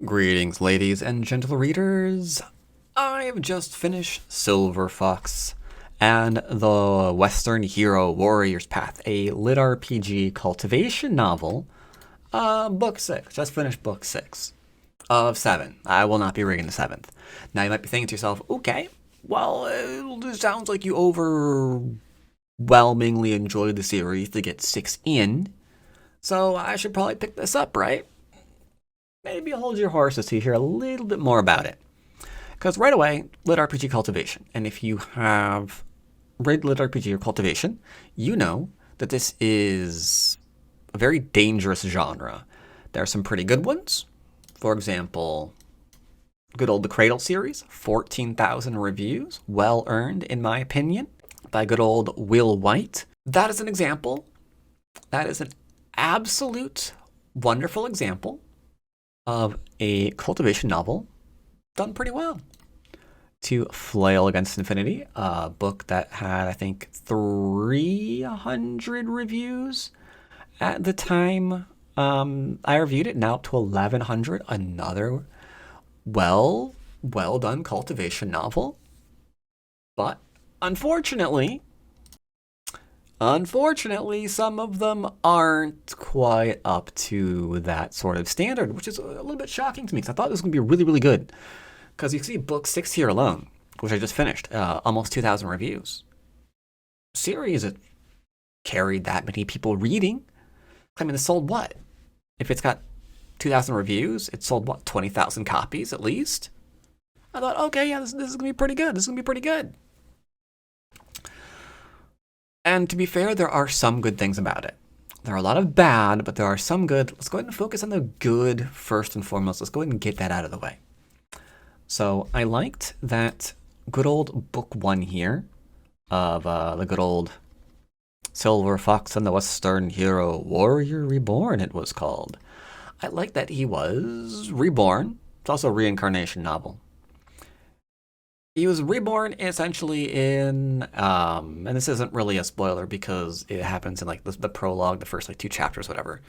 Greetings, ladies and gentle readers. I've just finished Silver Fox and the Western Hero Warrior's Path, a lit RPG cultivation novel. Book 6. Just finished book 6 of 7. I will not be reading the 7th. Now you might be thinking to yourself, okay, well, it sounds like you overwhelmingly enjoyed the series to get 6 in, so I should probably pick this up, right? Maybe hold your horses to hear a little bit more about it. Because right away, lit RPG cultivation. And if you have read lit RPG or cultivation, you know that this is a very dangerous genre. There are some pretty good ones. For example, good old The Cradle series, 14,000 reviews, well earned in my opinion, by good old Will White. That is an example. That is an absolute wonderful example of a cultivation novel done pretty well. To Flail Against Infinity, a book that had, I think, 300 reviews at the time I reviewed it, now up to 1,100. Another well done cultivation novel. But unfortunately, some of them aren't quite up to that sort of standard, which is a little bit shocking to me because I thought this was going to be really, really good. Because you see book 6 here alone, which I just finished, almost 2,000 reviews. Series that carried that many people reading. I mean, it sold what? If it's got 2,000 reviews, it sold what, 20,000 copies at least? I thought, okay, yeah, this is going to be pretty good. This is going to be pretty good. And to be fair, there are some good things about it. There are a lot of bad, but there are some good. Let's go ahead and focus on the good first and foremost. Let's go ahead and get that out of the way. So I liked that good old book 1 here of the good old Silver Fox and the Western Hero Warrior Reborn, it was called. I like that he was reborn. It's also a reincarnation novel. He was reborn essentially in, and this isn't really a spoiler because it happens in like the prologue, the first like 2 chapters, whatever.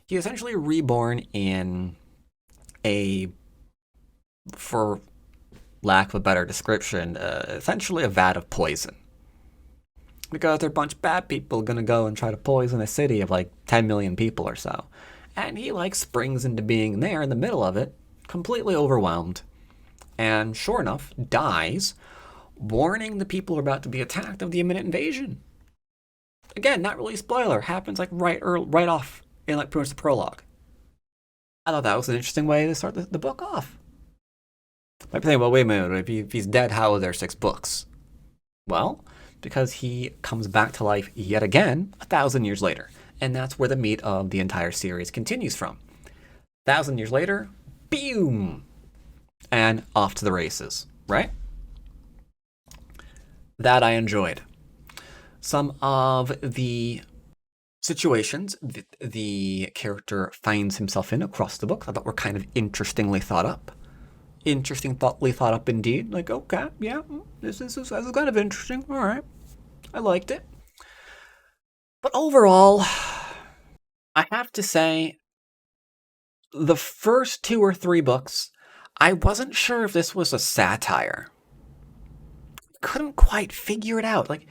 He was essentially reborn in a, for lack of a better description, essentially a vat of poison. Because there are a bunch of bad people gonna go and try to poison a city of like 10 million people or so. And he like springs into being there in the middle of it, completely overwhelmed. And sure enough, dies, warning the people who are about to be attacked of the imminent invasion. Again, not really a spoiler, happens like right off in like pretty much the prologue. I thought that was an interesting way to start the book off. Might be thinking, well, wait a minute, if he's dead, how are there 6 books? Well, because he comes back to life yet again 1,000 years later. And that's where the meat of the entire series continues from. 1,000 years later, boom! And off to the races, right? That I enjoyed. Some of the situations the character finds himself in across the book I thought were kind of interestingly thought up. Thoughtfully thought up indeed. Like, okay, yeah, this is kind of interesting. All right, I liked it. But overall, I have to say, the first 2 or 3 books, I wasn't sure if this was a satire. Couldn't quite figure it out. Like,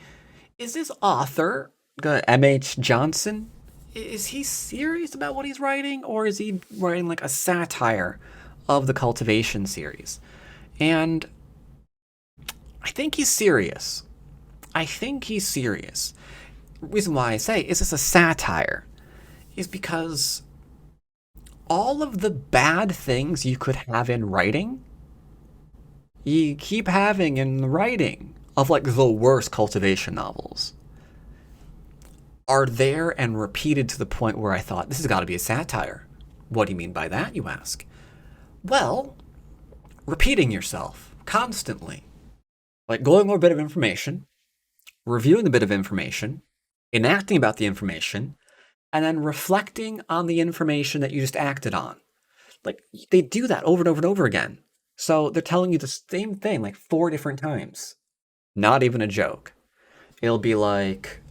is this author, M.H. Johnson, is he serious about what he's writing, or is he writing like a satire of the Cultivation series? And I think he's serious. The reason why I say, is this a satire, is because all of the bad things you could have in writing, you keep having in the writing of like the worst cultivation novels, are there and repeated to the point where I thought, this has got to be a satire. What do you mean by that, you ask? Well, repeating yourself constantly. Like going over a bit of information, reviewing a bit of information, enacting about the information, and then reflecting on the information that you just acted on. Like, they do that over and over and over again. So they're telling you the same thing like 4 different times. Not even a joke. It'll be like,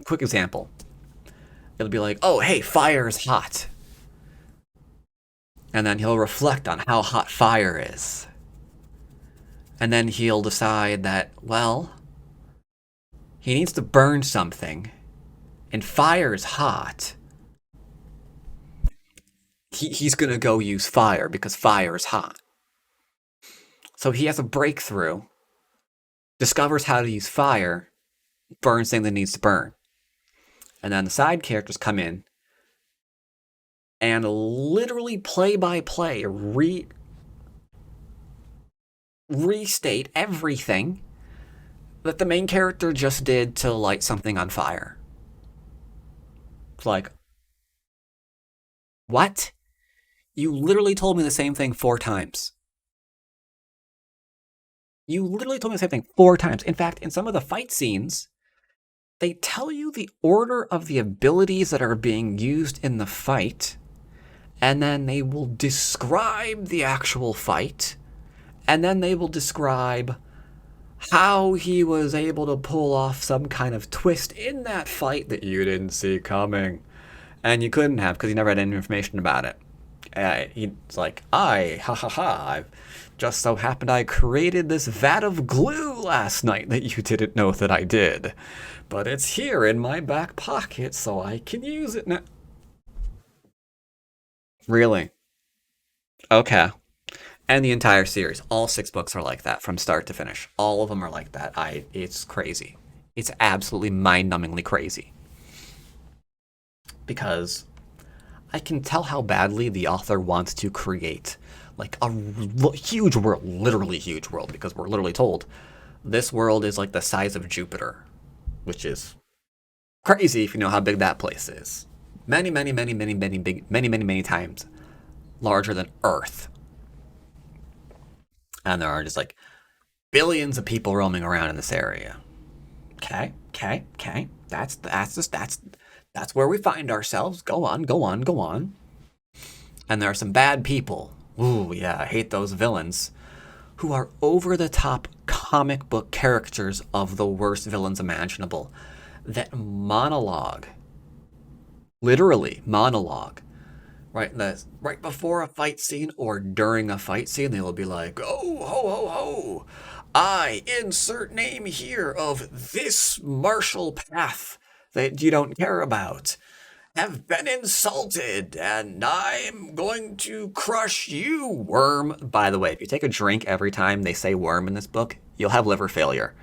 quick example. It'll be like, oh, hey, fire is hot. And then he'll reflect on how hot fire is. And then he'll decide that, well, he needs to burn something, and fire's hot. He's gonna go use fire because fire is hot. So he has a breakthrough, discovers how to use fire, burns things that needs to burn. And then the side characters come in and literally play by play restate everything that the main character just did to light something on fire. It's like, what? You literally told me the same thing 4 times. You literally told me the same thing 4 times. In fact, in some of the fight scenes, they tell you the order of the abilities that are being used in the fight, and then they will describe the actual fight, and then they will describe how he was able to pull off some kind of twist in that fight that you didn't see coming. And you couldn't have because you never had any information about it. He's like, ha ha ha, I've just so happened I created this vat of glue last night that you didn't know that I did. But it's here in my back pocket so I can use it now. Really? Okay. And the entire series, all 6 books are like that from start to finish. All of them are like that. It's crazy. It's absolutely mind-numbingly crazy. Because I can tell how badly the author wants to create like a huge world, literally huge world, because we're literally told this world is like the size of Jupiter, which is crazy if you know how big that place is. Many, many, many, many, many, big, many, many, many times larger than Earth. And there are just like billions of people roaming around in this area. Okay, okay, okay. That's where we find ourselves. Go on, go on, go on. And there are some bad people. Ooh, yeah, I hate those villains. Who are over the top comic book characters of the worst villains imaginable. That monologue. Literally, monologue. Right before a fight scene or during a fight scene, they will be like, oh, ho, ho, ho. I insert name here of this martial path that you don't care about have been insulted, and I'm going to crush you, worm. By the way, if you take a drink every time they say worm in this book, you'll have liver failure.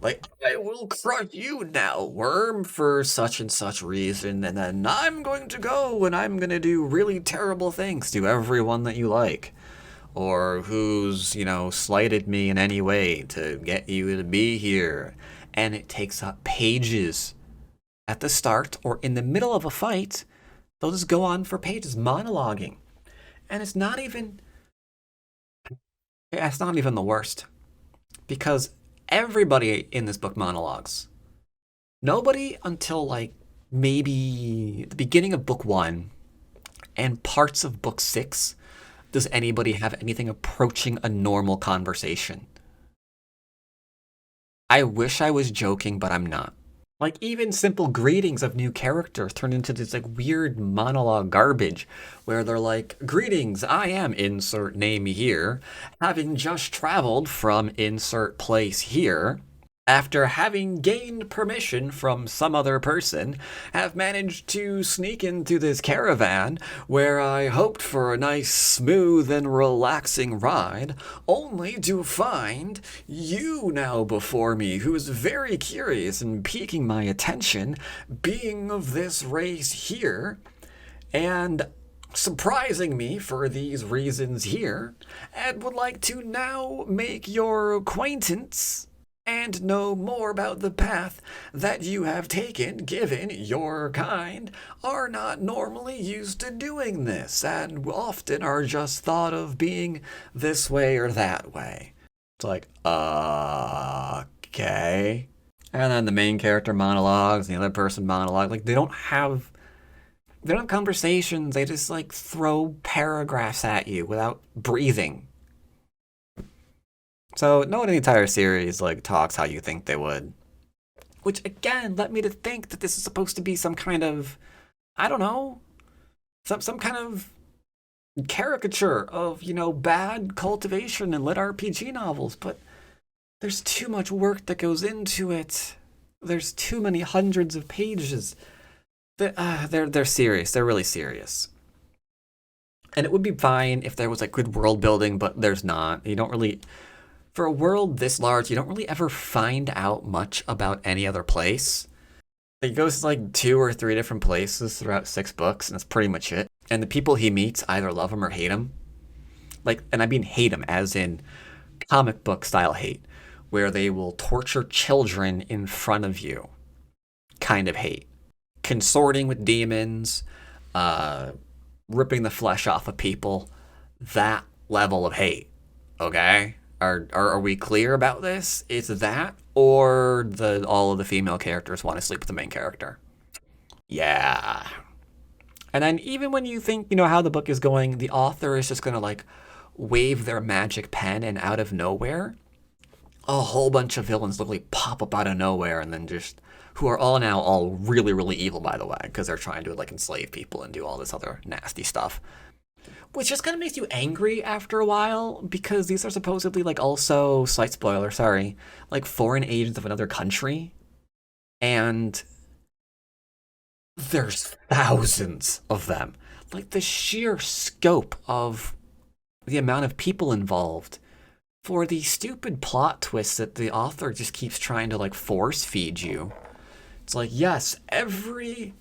Like, I will crush you now, worm, for such and such reason, and then I'm going to go and I'm going to do really terrible things to everyone that you like. Or who's, slighted me in any way to get you to be here. And it takes up pages at the start or in the middle of a fight. They'll just go on for pages monologuing. And it's not even the worst. Because everybody in this book monologues. Nobody until like maybe the beginning of book 1 and parts of book 6 does anybody have anything approaching a normal conversation. I wish I was joking, but I'm not. Like, even simple greetings of new characters turn into this like weird monologue garbage where they're like, greetings, I am insert name here, having just traveled from insert place here, after having gained permission from some other person, have managed to sneak into this caravan where I hoped for a nice, smooth, and relaxing ride, only to find you now before me, who is very curious and piquing my attention, being of this race here, and surprising me for these reasons here, and would like to now make your acquaintance and know more about the path that you have taken, given your kind are not normally used to doing this, and often are just thought of being this way or that way. It's like, okay. And then the main character monologues, the other person monologue, like they don't have conversations, they just like throw paragraphs at you without breathing. So no one in the entire series like talks how you think they would. Which again led me to think that this is supposed to be some kind of, I don't know, some kind of caricature of, bad cultivation and lit RPG novels, but there's too much work that goes into it. There's too many hundreds of pages. They're serious. They're really serious. And it would be fine if there was like good world building, but there's not. You don't really, for a world this large, you don't really ever find out much about any other place. He goes to like two or three different places throughout six books, and that's pretty much it. And the people he meets either love him or hate him. Like, and I mean hate him as in comic book style hate, where they will torture children in front of you. Kind of hate. Consorting with demons, uh, ripping the flesh off of people. That level of hate. Okay? Are we clear about this? Is that or the all of the female characters want to sleep with the main character? Yeah. And then even when you think you know how the book is going, the author is just gonna like wave their magic pen and out of nowhere, a whole bunch of villains literally pop up out of nowhere and then just who are all now all really really evil by the way because they're trying to like enslave people and do all this other nasty stuff which just kind of makes you angry after a while because these are supposedly like also slight spoiler sorry like foreign agents of another country and there's thousands of them like the sheer scope of the amount of people involved for the stupid plot twists that the author just keeps trying to like force feed you. It's like, yes, every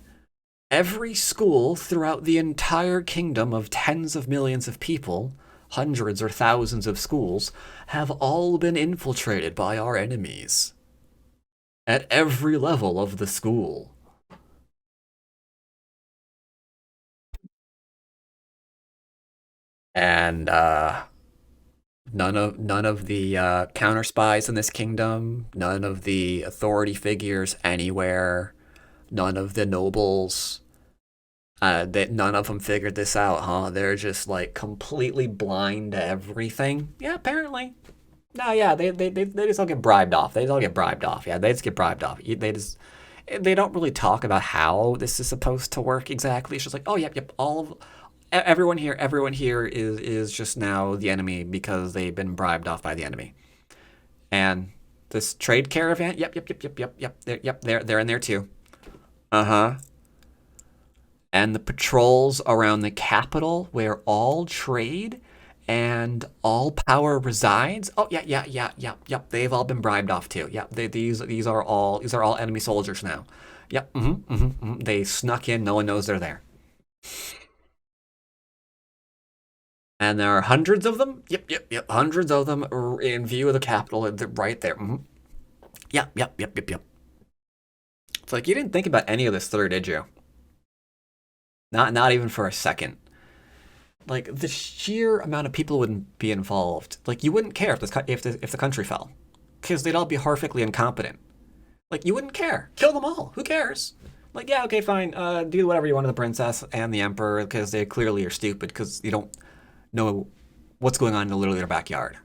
school throughout the entire kingdom of tens of millions of people, hundreds or thousands of schools, have all been infiltrated by our enemies. At every level of the school. And none of the counter spies in this kingdom, none of the authority figures anywhere, none of the nobles. That none of them figured this out, huh? They're just like completely blind to everything. Yeah, apparently. No, yeah, they just all get bribed off. They just all get bribed off. Yeah, they just get bribed off. They don't really talk about how this is supposed to work exactly. It's just like, oh, yep. Everyone here is just now the enemy because they've been bribed off by the enemy. And this trade caravan, they're in there too. Uh huh. And the patrols around the capital where all trade and all power resides. Oh yep. They've all been bribed off too. Yep, these are all enemy soldiers now. Yep. They snuck in. No one knows they're there. And there are hundreds of them. Yep. Hundreds of them in view of the capital, right there. Yep. It's like you didn't think about any of this through, did you? Not even for a second. Like the sheer amount of people wouldn't be involved. Like you wouldn't care if the country fell, because they'd all be horrifically incompetent. Like you wouldn't care. Kill them all. Who cares? Like yeah, okay, fine. Do whatever you want to the princess and the emperor because they clearly are stupid because you don't know what's going on in literally their backyard.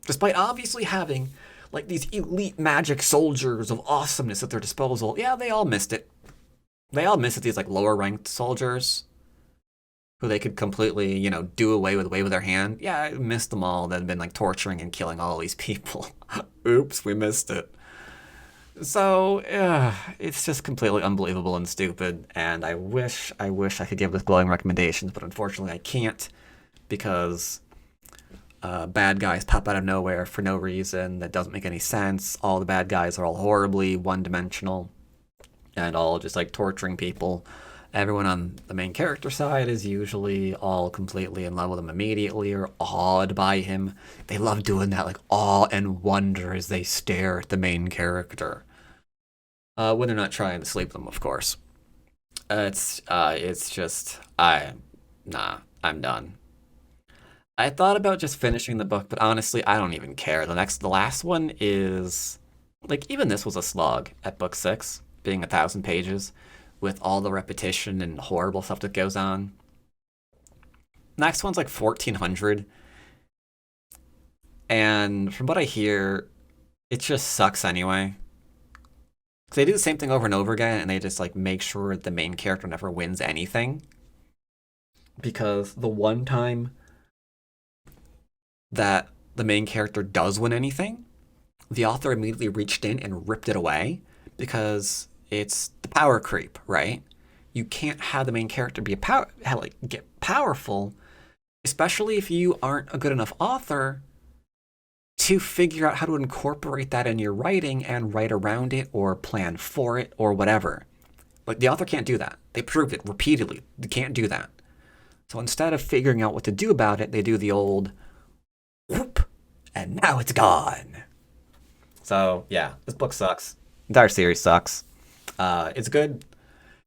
Despite obviously having like these elite magic soldiers of awesomeness at their disposal, yeah, they all missed it. They all missed it. These like lower ranked soldiers who they could completely, do away with wave with their hand. Yeah, I missed them all that had been like torturing and killing all these people. Oops, we missed it. So it's just completely unbelievable and stupid. And I wish I could give this glowing recommendations, but unfortunately I can't because bad guys pop out of nowhere for no reason that doesn't make any sense. All the bad guys are all horribly one-dimensional and all just like torturing people. Everyone on the main character side is usually all completely in love with him immediately or awed by him. They love doing that, like awe and wonder as they stare at the main character. When they're not trying to sleep them, of course. It's just I'm done. I thought about just finishing the book, but honestly, I don't even care. The last one is like even this was a slog at book six, being 1,000 pages, with all the repetition and horrible stuff that goes on. Next one's like 1,400, and from what I hear, it just sucks anyway. 'Cause they do the same thing over and over again, and they just like make sure the main character never wins anything. because the one time that the main character does win anything, the author immediately reached in and ripped it away because it's the power creep, right? You can't have the main character be a get powerful, especially if you aren't a good enough author to figure out how to incorporate that in your writing and write around it or plan for it or whatever. Like the author can't do that. They proved it repeatedly. They can't do that. So instead of figuring out what to do about it, they do the old whoop, and now it's gone. So yeah, this book sucks. The entire series sucks. It's good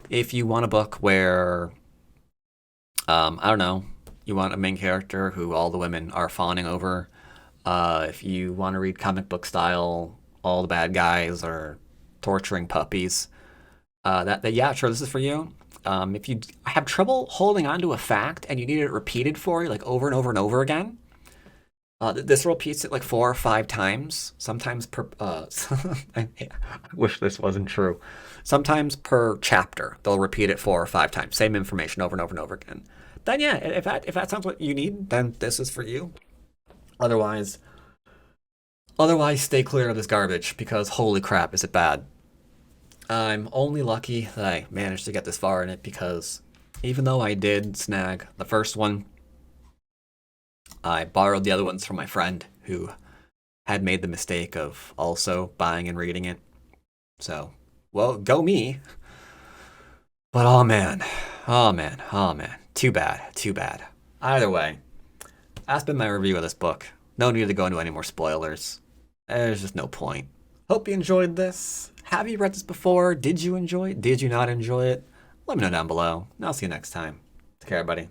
if you want a book where, I don't know, you want a main character who all the women are fawning over. If you want to read comic book style, all the bad guys are torturing puppies. That yeah, sure, this is for you. If you have trouble holding on to a fact and you need it repeated for you, like over and over and over again, this repeats it like 4 or 5 times, sometimes per. I wish this wasn't true. Sometimes per chapter, they'll repeat it 4 or 5 times, same information over and over and over again. Then yeah, if that sounds what you need, then this is for you. Otherwise, stay clear of this garbage because holy crap, is it bad. I'm only lucky that I managed to get this far in it because even though I did snag the first one, I borrowed the other ones from my friend who had made the mistake of also buying and reading it. So, well, go me. But oh man, oh man, oh man. Too bad, too bad. Either way, that's been my review of this book. No need to go into any more spoilers. There's just no point. Hope you enjoyed this. Have you read this before? Did you enjoy it? Did you not enjoy it? Let me know down below. And I'll see you next time. Take care, everybody.